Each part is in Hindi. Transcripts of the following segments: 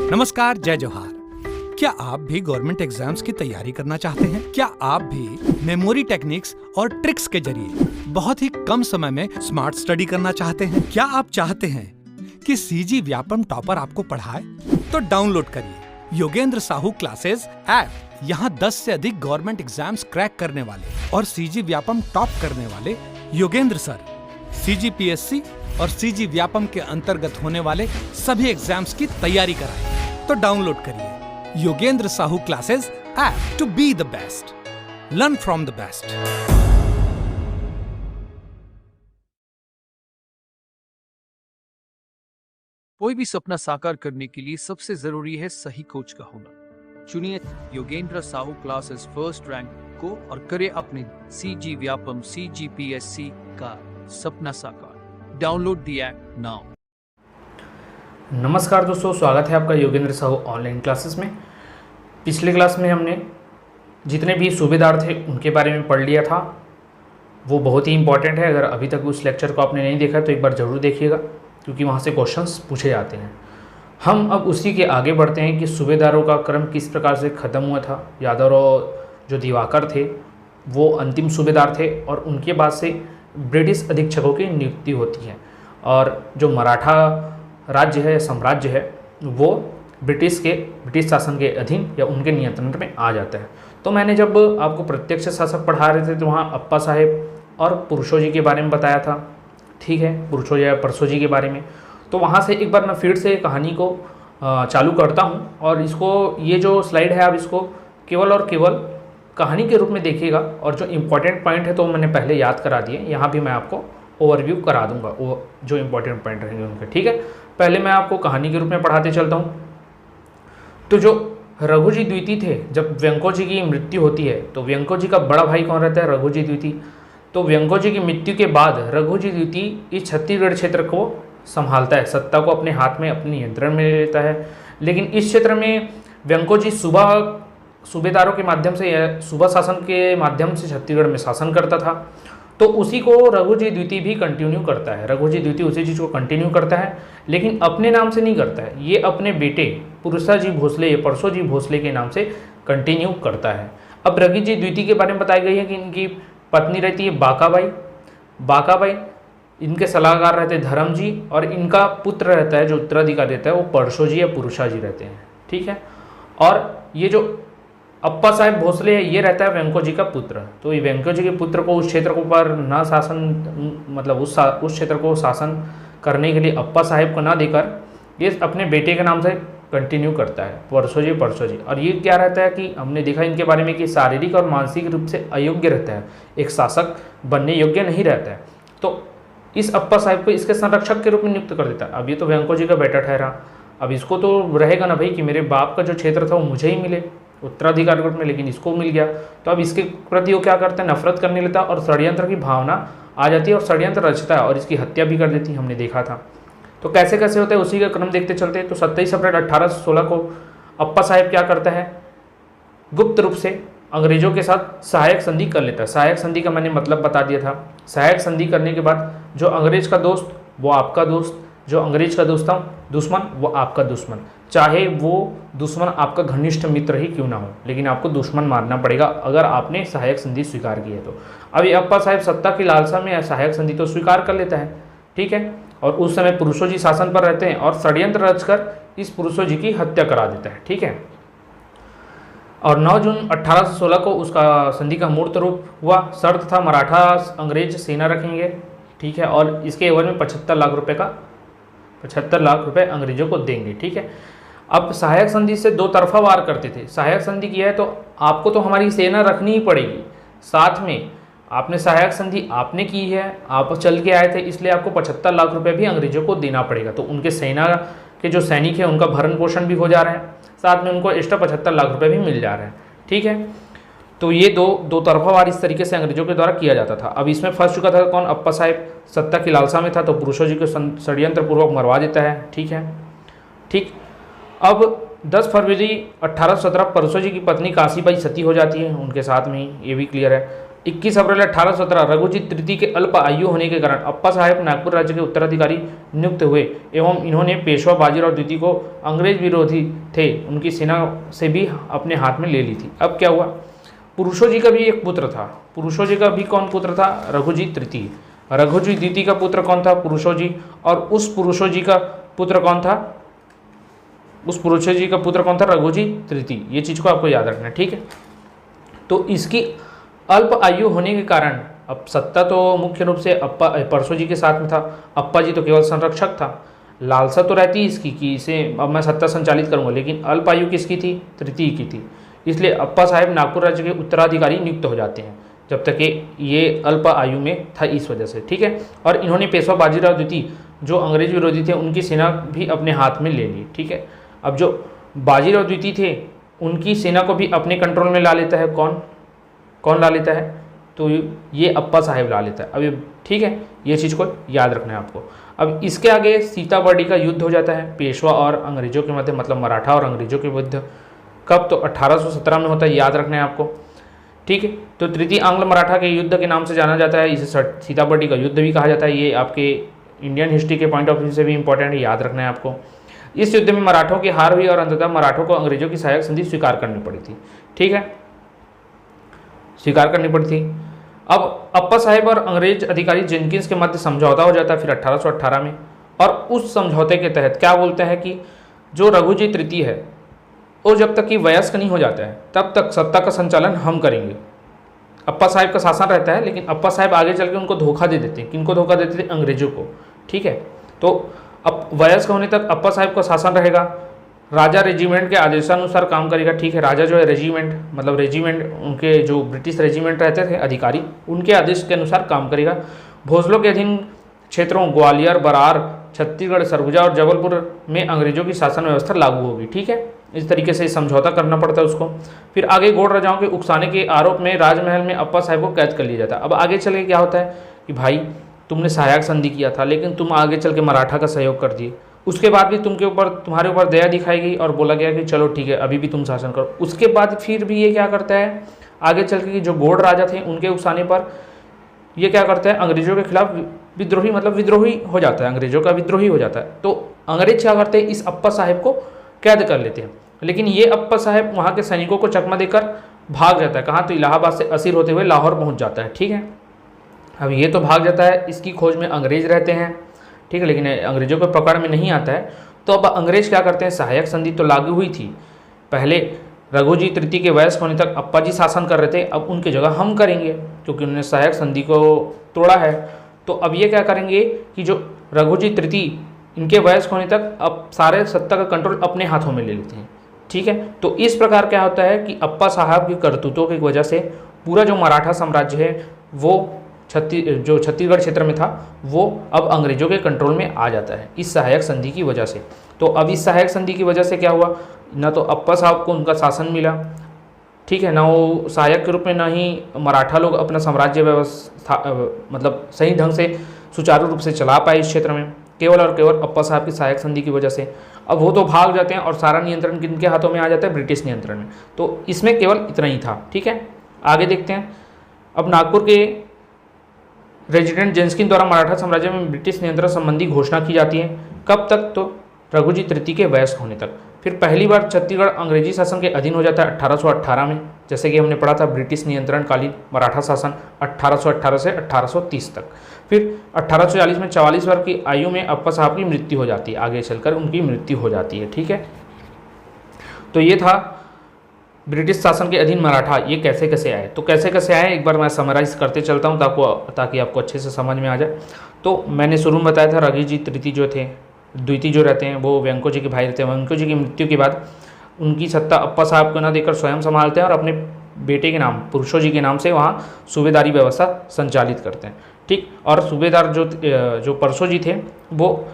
नमस्कार, जय जोहार। क्या आप भी गवर्नमेंट एग्जाम्स की तैयारी करना चाहते हैं? क्या आप भी मेमोरी टेक्निक्स और ट्रिक्स के जरिए बहुत ही कम समय में स्मार्ट स्टडी करना चाहते हैं? क्या आप चाहते हैं कि सीजी व्यापम टॉपर आपको पढ़ाए? तो डाउनलोड करिए योगेंद्र साहू क्लासेस ऐप। यहाँ 10 से अधिक गवर्नमेंट एग्जाम्स क्रैक करने वाले और सीजी व्यापम टॉप करने वाले योगेंद्र सर CGPSC और सीजी व्यापम के अंतर्गत होने वाले सभी एग्जाम्स की तैयारी कराए। तो डाउनलोड करिए Yogendra Sahu classes app to be the best, learn from the best. कोई भी सपना साकार करने के लिए सबसे जरूरी है सही कोच का होना। चुनिए Yogendra Sahu classes first rank को और करे अपने सीजी व्यापम CGPSC का सपना साकार। Download the app now. नमस्कार दोस्तों, स्वागत है आपका योगेंद्र साहू ऑनलाइन क्लासेस में। पिछले क्लास में हमने जितने भी सूबेदार थे उनके बारे में पढ़ लिया था। वो बहुत ही इंपॉर्टेंट है। अगर अभी तक उस लेक्चर को आपने नहीं देखा तो एक बार ज़रूर देखिएगा, क्योंकि वहाँ से क्वेश्चंस पूछे जाते हैं। हम अब उसी के आगे बढ़ते हैं कि सूबेदारों का क्रम किस प्रकार से ख़त्म हुआ था। यादव जो दिवाकर थे वो अंतिम सूबेदार थे और उनके बाद से ब्रिटिश अधीक्षकों की नियुक्ति होती है और जो मराठा राज्य है, साम्राज्य है, वो ब्रिटिश शासन के अधीन या उनके नियंत्रण में आ जाता है। तो मैंने जब आपको प्रत्यक्ष शासक पढ़ा रहे थे तो वहाँ अप्पा साहेब और पुरुषो जी के बारे में बताया था, ठीक है, पुरुषो या परसो जी के बारे में। तो वहाँ से एक बार मैं फिर से कहानी को चालू करता हूँ और इसको, ये जो स्लाइड है आप इसको केवल और केवल कहानी के रूप में देखिएगा और जो इम्पोर्टेंट पॉइंट है तो मैंने पहले याद करा दिए। यहाँ भी मैं आपको ओवरव्यू करा दूंगा वो जो इम्पोर्टेंट पॉइंट रहेंगे उनके, ठीक है। पहले मैं आपको कहानी के रूप में पढ़ाते चलता हूँ। तो जो रघुजी द्वितीय थे, जब व्यंको जी की मृत्यु होती है तो व्यंको जी का बड़ा भाई कौन रहता है? रघुजी द्वितीय। तो व्यंको जी की मृत्यु के बाद रघुजी द्वितीय इस छत्तीसगढ़ क्षेत्र को संभालता है, सत्ता को अपने हाथ में, अपने नियंत्रण में ले लेता है। लेकिन इस क्षेत्र में व्यंको जी सूबेदारों के माध्यम से या सूबा शासन के माध्यम से छत्तीसगढ़ में शासन करता था। तो उसी को रघुजी द्वितीय भी कंटिन्यू करता है। रघुजी द्वितीय उसी चीज़ को कंटिन्यू करता है, लेकिन अपने नाम से नहीं करता है, ये अपने बेटे पुरुषाजी भोसले या परसो जी भोसले के नाम से कंटिन्यू करता है। अब रघुजी द्वितीय के बारे में बताई गई है कि इनकी पत्नी रहती है बाकाबाई, इनके सलाहकार रहते हैं धर्म जी और इनका पुत्र रहता है जो उत्तराधिकारी रहता है वो परसो जी या पुरुषा जी रहते हैं, ठीक है। और ये जो अप्पा साहेब भोसले है ये रहता है वेंको जी का पुत्र। तो ये वेंको जी के पुत्र को उस क्षेत्र को पर ना शासन, मतलब उस क्षेत्र को शासन करने के लिए अप्पा साहेब को ना देकर ये अपने बेटे के नाम से कंटिन्यू करता है, परसो जी। और ये क्या रहता है कि हमने देखा इनके बारे में कि शारीरिक और मानसिक रूप से अयोग्य रहता है, एक शासक बनने योग्य नहीं रहता है। तो इस अप्पा साहेब को इसके संरक्षक के रूप में नियुक्त कर देता है। अब ये तो वेंको जी का बेटा ठहरा, अब इसको तो रहेगा ना भाई कि मेरे बाप का जो क्षेत्र था वो मुझे ही मिले उत्तराधिकार रूप में, लेकिन इसको मिल गया। तो अब इसके प्रति वो क्या करता है, नफरत करने लगता है और षड्यंत्र की भावना आ जाती है और षड्यंत्र रचता है और इसकी हत्या भी कर देती है, हमने देखा था। तो कैसे कैसे होता है उसी का क्रम देखते चलते हैं। तो 27 अप्रैल 1816 को अप्पा साहेब क्या करता है, गुप्त रूप से अंग्रेजों के साथ सहायक संधि कर लेता है। सहायक संधि का मैंने मतलब बता दिया था। सहायक संधि करने के बाद जो अंग्रेज का दोस्त वो आपका दोस्त, जो अंग्रेज का दुश्मन वो आपका दुश्मन, चाहे वो दुश्मन आपका घनिष्ठ मित्र ही क्यों ना हो, लेकिन आपको दुश्मन मानना पड़ेगा अगर आपने सहायक संधि स्वीकार की है तो। अब ये अप्पा साहेब सत्ता की लालसा में सहायक संधि तो स्वीकार कर लेता है, ठीक है। और उस समय पुरुषो जी शासन पर रहते हैं और षड्यंत्र रचकर इस पुरुषो जी की हत्या करा देता है, ठीक है। और 9 जून 1816 को उसका संधि का मूर्त रूप हुआ। शर्त था मराठा अंग्रेज सेना रखेंगे, ठीक है, और इसके एवज में 75 लाख रुपए अंग्रेजों को देंगे, ठीक है। अब सहायक संधि से दो तरफा वार करते थे। सहायक संधि किया है तो आपको तो हमारी सेना रखनी ही पड़ेगी, साथ में आपने सहायक संधि आपने की है, आप चल के आए थे, इसलिए आपको 75 लाख रुपए भी अंग्रेजों को देना पड़ेगा। तो उनके सेना के जो सैनिक हैं उनका भरण पोषण भी हो जा रहा है, साथ में उनको एक्स्ट्रा 75 लाख रुपए भी मिल जा रहे हैं, ठीक है। तो ये दो तरफा वार इस तरीके से अंग्रेजों के द्वारा किया जाता था। अब इसमें फंस चुका था कौन? अप्पा साहेब सत्ता की लालसा में था तो पुरुषो जी को षड्यंत्र पूर्वक मरवा देता है, ठीक है, ठीक। अब 10 फरवरी 1817 परसो जी की पत्नी काशीबाई सती हो जाती है उनके साथ में ही, ये भी क्लियर है। 21 अप्रैल 1817 रघुजी तृतीय के अल्प आयु होने के कारण अप्पा साहेब नागपुर राज्य के उत्तराधिकारी नियुक्त हुए एवं इन्होंने पेशवा बाजीराव द्वितीय को अंग्रेज विरोधी थे उनकी सेना से भी अपने हाथ में ले ली थी। अब क्या हुआ, पुरुषो जी का भी एक पुत्र था। पुरुषो जी का भी कौन पुत्र था? रघुजी तृतीय। रघुजी द्वितीय का पुत्र कौन था? पुरुषो जी। और उस पुरुषो जी का पुत्र कौन था? उस पुरुषो जी का पुत्र कौन था? रघुजी तृतीय। ये चीज को आपको याद रखना है, ठीक है। तो इसकी अल्प आयु होने के कारण अब सत्ता तो मुख्य रूप से परसो जी के साथ में था, अप्पा जी तो केवल संरक्षक था। लालसा तो रहती इसकी कि इसे अब मैं सत्ता संचालित करूंगा, लेकिन अल्प आयु किसकी थी? तृतीय की थी। इसलिए अप्पा साहेब नागपुर राज्य के उत्तराधिकारी नियुक्त हो जाते हैं, जब तक ये अल्प आयु में था इस वजह से, ठीक है। और इन्होंने पेशवा बाजीराव द्वितीय जो अंग्रेज विरोधी थे उनकी सेना भी अपने हाथ में ले ली, ठीक है। अब जो बाजीराव द्वितीय थे उनकी सेना को भी अपने कंट्रोल में ला लेता है कौन ला लेता है? तो ये अप्पा साहेब ला लेता है। अब ये ठीक है, ये चीज़ को याद रखना है आपको। अब इसके आगे सीताबर्डी का युद्ध हो जाता है पेशवा और अंग्रेजों के मध्य, मतलब मराठा और अंग्रेजों के विरुद्ध। कब? तो 1817 में होता है, याद रखना है आपको, ठीक है। तो तृतीय आंग्ल मराठा के युद्ध के नाम से जाना जाता है, इसे सीताबर्डी का युद्ध भी कहा जाता है। ये आपके इंडियन हिस्ट्री के पॉइंट ऑफ व्यू से भी इंपॉर्टेंट है, याद रखना है आपको। इस युद्ध में मराठों की हार हुई और अंततः मराठों को अंग्रेजों की सहायक संधि स्वीकार करनी पड़ी थी, ठीक है, स्वीकार करनी पड़ी थी। अब अप्पा साहेब और अंग्रेज अधिकारी जेनकिंस के मध्य समझौता हो जाता है फिर 1818 में, और उस समझौते के तहत क्या बोलते हैं कि जो रघुजी तृतीय है वो जब तक कि वयस्क नहीं हो जाता है तब तक सत्ता का संचालन हम करेंगे। अप्पा साहेब का शासन रहता है, लेकिन अप्पा साहेब आगे चल के उनको धोखा दे देते हैं। किनको धोखा देते थे? अंग्रेजों को, ठीक है। तो अब वयस्क होने तक अप्पा साहेब का शासन रहेगा, राजा रेजिमेंट के आदेशानुसार काम करेगा, ठीक है। राजा जो है रेजिमेंट, मतलब रेजिमेंट उनके जो ब्रिटिश रेजिमेंट रहते थे अधिकारी, उनके आदेश के अनुसार काम करेगा। भोसलों के अधीन क्षेत्रों ग्वालियर, बरार, छत्तीसगढ़, सरगुजा और जबलपुर में अंग्रेजों की शासन व्यवस्था लागू होगी, ठीक है। इस तरीके से समझौता करना पड़ता है उसको। फिर आगे गोंड राजाओं के उकसाने के आरोप में राजमहल में अप्पा साहेब को कैद कर लिया जाता है। अब आगे चल के क्या होता है कि भाई तुमने सहायक संधि किया था, लेकिन तुम आगे चल के मराठा का सहयोग कर दिए, उसके बाद भी तुम्हारे ऊपर दया दिखाई गई और बोला गया कि चलो ठीक है अभी भी तुम शासन करो। उसके बाद फिर भी ये क्या करता है, आगे चल के जो गोंड राजा थे उनके उकसाने पर ये क्या करता है, अंग्रेजों के खिलाफ विद्रोही, मतलब विद्रोही हो जाता है, अंग्रेजों का विद्रोही हो जाता है। तो अंग्रेज क्या करते हैं, इस अप्पा साहेब को कैद कर लेते हैं। लेकिन ये अप्पा साहेब वहाँ के सैनिकों को चकमा देकर भाग जाता है। कहाँ? तो इलाहाबाद से असीर होते हुए लाहौर पहुँच जाता है, ठीक है। अब ये तो भाग जाता है, इसकी खोज में अंग्रेज रहते हैं, ठीक है, लेकिन अंग्रेजों को पकड़ में नहीं आता है। तो अब अंग्रेज क्या करते हैं, सहायक संधि तो लागू हुई थी, पहले रघुजी तृतीय के वयस्क होने तक अप्पा जी शासन कर रहे थे, अब उनकी जगह हम करेंगे क्योंकि उन्होंने सहायक संधि को तोड़ा है। तो अब ये क्या करेंगे कि जो रघुजी तृतीय इनके वयस्क होने तक अब सारे सत्ता का कंट्रोल अपने हाथों में ले लेते हैं, ठीक है। तो इस प्रकार क्या होता है कि अप्पा साहब की करतूतों की वजह से पूरा जो मराठा साम्राज्य है वो जो छत्तीसगढ़ क्षेत्र में था वो अब अंग्रेजों के कंट्रोल में आ जाता है इस सहायक संधि की वजह से। तो अब इस सहायक संधि की वजह से क्या हुआ, ना तो अप्पा साहब को उनका शासन मिला, ठीक है, ना वो सहायक के रूप में, ना ही मराठा लोग अपना साम्राज्य व्यवस्था मतलब सही ढंग से सुचारू रूप से चला पाए इस क्षेत्र में, केवल और केवल अप्पा साहब की सहायक संधि की वजह से। अब वो तो भाग जाते हैं और सारा नियंत्रण किनके हाथों में आ जाता है, ब्रिटिश नियंत्रण में। तो इसमें केवल इतना ही था, ठीक है। आगे देखते हैं। अब नागपुर के रेजिडेंट जेन्सकिन द्वारा मराठा साम्राज्य में ब्रिटिश नियंत्रण संबंधी घोषणा की जाती है। कब तक? तो रघुजी तृतीय के वयस्क होने तक। फिर पहली बार छत्तीसगढ़ अंग्रेजी शासन के अधीन हो जाता है 1818 में, जैसे कि हमने पढ़ा था ब्रिटिश नियंत्रणकालीन मराठा शासन 1818 से 1830 तक। फिर 1840 में 44 वर्ष की आयु में अप्पा साहब की मृत्यु हो जाती है, आगे चलकर उनकी मृत्यु हो जाती है, ठीक है। तो ये था ब्रिटिश शासन के अधीन मराठा, ये कैसे कैसे आए। तो कैसे कैसे आए एक बार मैं समराइज करते चलता हूँ ताकि आपको अच्छे से समझ में आ जाए। तो मैंने शुरू में बताया था रघुजी तृतीय जो थे, द्वितीय जो रहते हैं वो वेंको जी के भाई रहते हैं। वेंको जी की मृत्यु के बाद उनकी सत्ता अप्पा साहब को न देकर स्वयं संभालते हैं और अपने बेटे के नाम पुरुषो जी के नाम से वहाँ सूबेदारी व्यवस्था संचालित करते हैं, ठीक। और सूबेदार जो परसो जी थे वो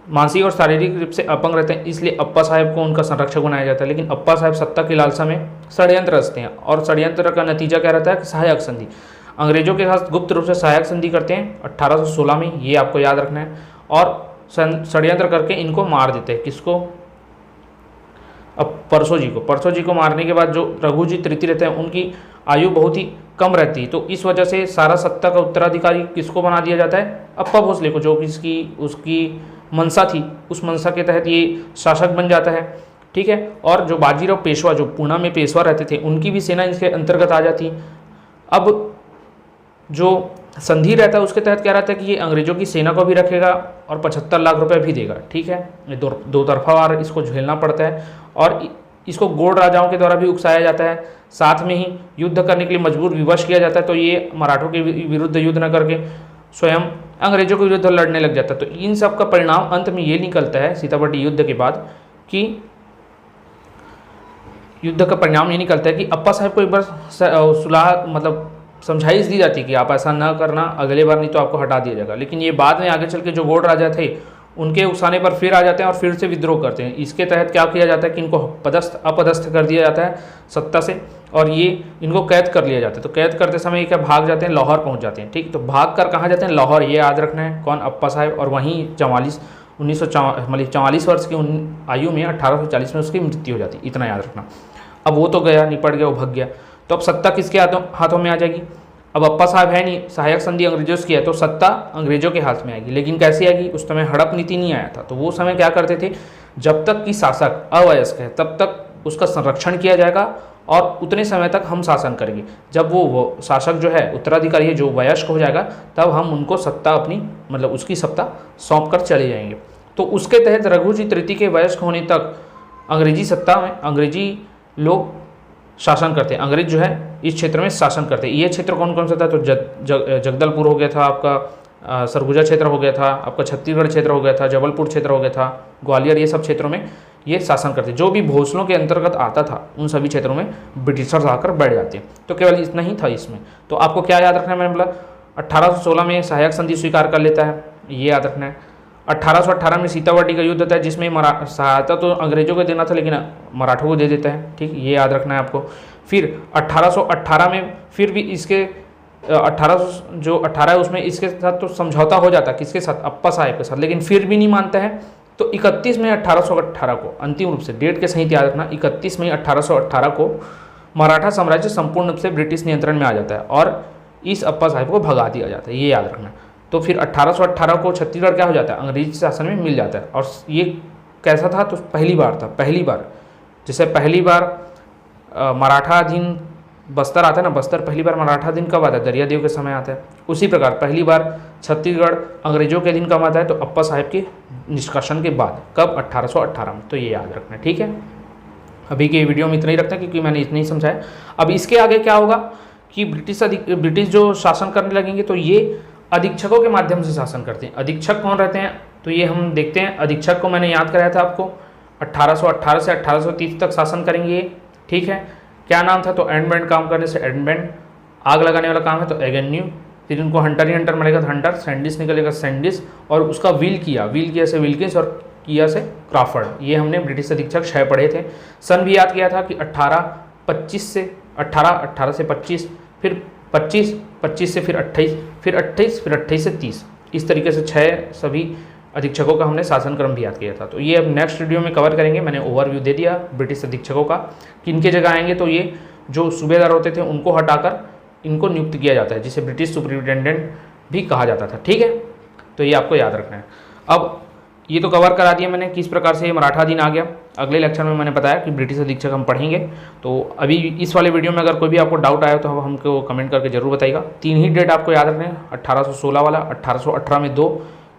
मानसिक और शारीरिक रूप से अपंग रहते हैं, इसलिए अप्पा साहब को उनका संरक्षक बनाया जाता है। लेकिन अप्पा साहब सत्ता की लालसा में षड्यंत्र रचते हैं और षड्यंत्र का नतीजा क्या रहता है कि सहायक संधि, अंग्रेजों के साथ गुप्त रूप से सहायक संधि करते हैं 1816 में, ये आपको याद रखना है। और षड्यंत्र करके इनको मार देते हैं, किसको? अब परसों जी को मारने के बाद जो रघुजी तृतीय रहते हैं उनकी आयु बहुत ही कम रहती है, तो इस वजह से सारा सत्ता का उत्तराधिकारी किसको बना दिया जाता है, अप्पा भोसले को, जो किसकी उसकी मंशा थी, उस मंशा के तहत ये शासक बन जाता है। ठीक है, और जो बाजीराव पेशवा जो पूना में पेशवा रहते थे उनकी भी सेना इसके अंतर्गत आ जाती। अब जो संधि रहता है उसके तहत क्या रहता है कि ये अंग्रेजों की सेना को भी रखेगा और 75 लाख रुपए भी देगा। ठीक है, ये दो तरफा वार इसको झेलना पड़ता है और इसको गोंड राजाओं के द्वारा भी उकसाया जाता है, साथ में ही युद्ध करने के लिए मजबूर विवश किया जाता है। तो ये मराठों के विरुद्ध युद्ध न करके स्वयं अंग्रेजों के विरुद्ध लड़ने लग जाता है। तो इन सब का परिणाम अंत में ये निकलता है सीतापट्टी युद्ध के बाद कि युद्ध का परिणाम ये निकलता है कि अप्पा साहब को एक बार सुलह मतलब समझाइश दी जाती है कि आप ऐसा ना करना, अगले बार नहीं तो आपको हटा दिया जाएगा। लेकिन ये बाद में आगे चल के जो गोंड राजा थे उनके उकसाने पर फिर आ जाते हैं और फिर से विद्रोह करते हैं। इसके तहत क्या किया जाता है कि इनको अपदस्थ कर दिया जाता है सत्ता से और ये इनको कैद कर लिया जाता है। तो कैद करते समय ये क्या भाग जाते हैं, लाहौर पहुंच जाते हैं। ठीक, तो भाग कर कहाँ जाते हैं, लाहौर। ये याद रखना है, कौन, अप्पा साहब। और वहीं 44 वर्ष की आयु में 1840 में उसकी मृत्यु हो जाती, इतना याद रखना। अब वो तो गया, निपट गया, वो भाग गया, तो अब सत्ता किसके हाथों में आ जाएगी। अब अप्पा साहब है नहीं, सहायक संधि अंग्रेजों की है, तो सत्ता अंग्रेजों के हाथ में आएगी। लेकिन कैसी आएगी, उस समय हड़प नीति नहीं आया था। तो वो समय क्या करते थे, जब तक कि शासक अवयस्क है तब तक उसका संरक्षण किया जाएगा और उतने समय तक हम शासन करेंगे। जब वो शासक जो है उत्तराधिकारी है जो वयस्क हो जाएगा तब हम उनको सत्ता अपनी मतलब उसकी सत्ता सौंप कर चले जाएंगे। तो उसके तहत रघुजी तृतीय के वयस्क होने तक अंग्रेजी सत्ता में अंग्रेजी लोग शासन करते हैं। अंग्रेज जो है इस क्षेत्र में शासन करते हैं। ये क्षेत्र कौन कौन सा था, तो जगदलपुर हो गया था आपका, सरगुजा क्षेत्र हो गया था आपका, छत्तीसगढ़ क्षेत्र हो गया था, जबलपुर क्षेत्र हो गया था, ग्वालियर, ये सब क्षेत्रों में ये शासन करते। जो भी भोसलों के अंतर्गत आता था उन सभी क्षेत्रों में ब्रिटिशर्स आकर बैठ जाते हैं। तो केवल इतना ही था इसमें। तो आपको क्या याद रखना है, मैंने बोला 1816 में सहायक संधि स्वीकार कर लेता है, ये याद रखना है। 1818 में सीतापट्टी का युद्ध होता है जिसमें सहायता तो अंग्रेजों को देना था लेकिन मराठों को दे देता है। ठीक, ये याद रखना है आपको। फिर 1818 में फिर भी इसके 18 है उसमें इसके साथ तो समझौता हो जाता है, किसके साथ, अप्पा साहब के साथ, लेकिन फिर भी नहीं मानता है। तो 31 मई 1818 को, अंतिम रूप से डेट के सहित याद रखना, 31 मई 1818 को मराठा साम्राज्य संपूर्ण रूप से ब्रिटिश नियंत्रण में आ जाता है और इस अप्पा साहब को भगा दिया जाता है, ये याद रखना। तो फिर 1818 को छत्तीसगढ़ क्या हो जाता है, अंग्रेजी शासन में मिल जाता है। और ये कैसा था, तो पहली बार जैसे पहली बार मराठाधीन बस्तर आता है ना, बस्तर पहली बार मराठाधीन कब आता है, दरियादेव के समय आता है। उसी प्रकार पहली बार छत्तीसगढ़ अंग्रेजों के अधीन कब आता है, तो अप्पा साहब के निष्कासन के बाद, कब, 1818 में। तो ये याद रखना है। ठीक है, अभी के वीडियो में इतना ही रखते हैं क्योंकि मैंने इतना ही समझाया। अब इसके आगे क्या होगा कि ब्रिटिश जो शासन करने लगेंगे तो ये अधीक्षकों के माध्यम से शासन करते हैं। अधीक्षक कौन रहते हैं, तो ये हम देखते हैं। अधीक्षक को मैंने याद कराया था आपको, 1818 से 1830 तक शासन करेंगे। ठीक है, क्या नाम था, तो एंडबैंड काम करने से एंडबैंड, आग लगाने वाला काम है तो एगेन्यू, फिर इनको हंटर ही हंटर मिलेगा तो हंटर, सैंडिस निकलेगा सैंडिस, और उसका व्हील किया से विल्किंस और किया से क्राफर्ड। ये हमने ब्रिटिश अधीक्षक 6 पढ़े थे। सन भी याद किया था कि 1825 से 18 से 25, फिर 25 से फिर 28, फिर 28 से 30, इस तरीके से 6 सभी अधीक्षकों का हमने शासन क्रम भी याद किया था। तो ये अब नेक्स्ट वीडियो में कवर करेंगे। मैंने ओवरव्यू दे दिया ब्रिटिश अधीक्षकों का, किनके जगह आएंगे, तो ये जो सूबेदार होते थे उनको हटाकर इनको नियुक्त किया जाता है, जिसे ब्रिटिश सुपरिटेंडेंट भी कहा जाता था। ठीक है, तो ये आपको याद रखना है। अब ये तो कवर करा दिया मैंने किस प्रकार से मराठाधीन आ गया। अगले लेक्चर में मैंने बताया कि ब्रिटिश अधीक्षक हम पढ़ेंगे। तो अभी इस वाले वीडियो में अगर कोई भी आपको डाउट आया तो हमको कमेंट करके जरूर बताइएगा। 3 ही डेट आपको याद रखना है, 1816 वाला, 1818 में 2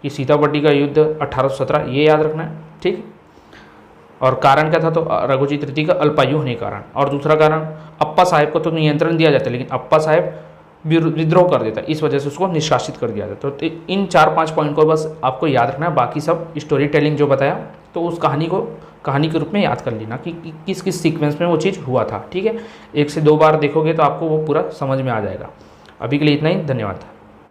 कि सीतापट्टी का युद्ध, 1817 ये याद रखना है। ठीक, और कारण क्या था, तो रघुजी तृतीय का अल्पायु होने के कारण, और दूसरा कारण अप्पा साहब को तो नियंत्रण दिया जाता है लेकिन अप्पा साहब विद्रोह कर देता है, इस वजह से उसको निष्कासित कर दिया जाता है। तो इन 4-5 पॉइंट को बस आपको याद रखना है। बाकी सब स्टोरी टेलिंग जो बताया तो उस कहानी के रूप में याद कर लेना कि किस किस सीक्वेंस में वो चीज़ हुआ था। ठीक है, 1 से 2 बार देखोगे तो आपको वो पूरा समझ में आ जाएगा। अभी के लिए इतना ही, धन्यवाद।